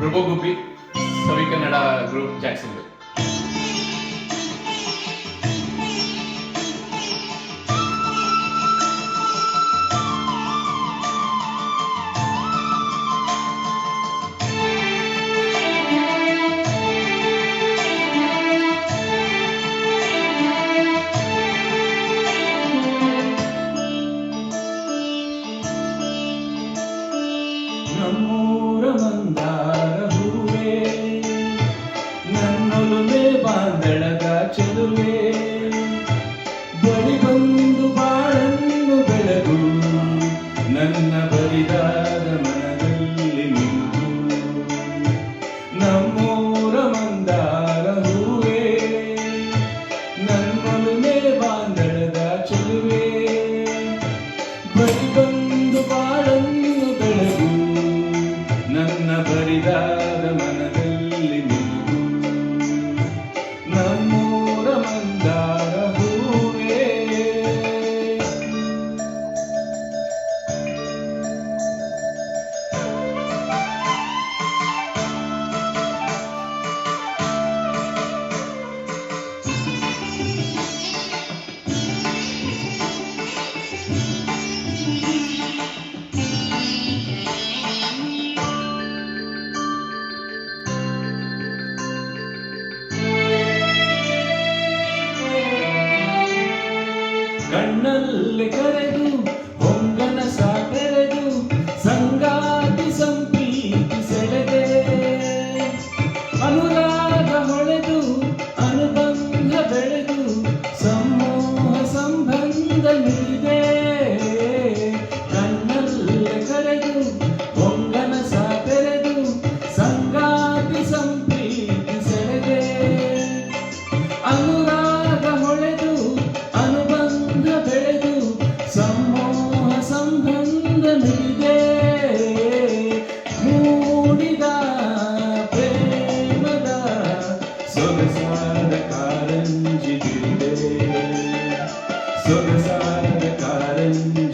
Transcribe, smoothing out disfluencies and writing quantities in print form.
ಪ್ರಭು ಗುಬ್ಬಿ, ಸವಿ Kannada group, Jackson. ನಮ್ಮೂರ ಮಂದಾರ ಹೂವೇ, ನನ್ನೊಲುಮೆ ಬಾಂದಳದ ಚೆಲುವೆ, ಬಳಿ ಬಂದು ಬಾಳನ್ನು ಬೆಳಗು, ನನ್ನ ಬರಿದಾದ ಮನದಲ್ಲಿ ಮಿನುಗು. ನಮ್ಮೂರ ಮಂದಾರ ಹೂವೇ, ನನ್ನೊಲುಮೆ ಬಾಂದಳದ ಚೆಲುವೆ, ಬಳಿ ಬಂದು ಬಾಳನ್ನು ಬೆಳಗು, ನನ್ನ ಬರಿದಾದ ಮನದಲ್ಲಿ ಮಿನುಗು. ನಮ್ಮೂರ ಮಂದಾರ ಹೂವೇ. ಕಣ್ಣಲ್ಲಿ ಕರೆದು ಹೊಂಗನ ಸಾತೆರೆದು, ಸಂಗಾತಿ ಸಂಪ್ರೀತಿ ಸೆಳೆದೆ, ಅನುರಾಗ ಹೊಳೆದು ಅನುಬಂಧ ಬೆಳೆದು, ಸಮೂಹ ಸಂಬಂಧ ಮಿಳಿದೆ. ಕಣ್ಣಲ್ಲಿ ಕರೆದು ಹೊಂಗನ ಸಾತೆರೆದು, ಸಂಗಾತಿ ಸಂಪ್ರೀತಿ ಸೆಳೆದೆ, ಅನುರಾಗ ಹೊಳೆದು ಅನುಬಂಧ ಬೆಳೆದು, ಸಮೂಹ ಸಂಬಂಧ ಮಿಳಿದೆ. ಮೂಡಿದ ಪ್ರೇಮದ ಸೊಗಸಾದ ಕಾರಂಜಿ ಬಿರಿದೆ, ಸೊಗಸಾದ ಕಾರಂಜಿ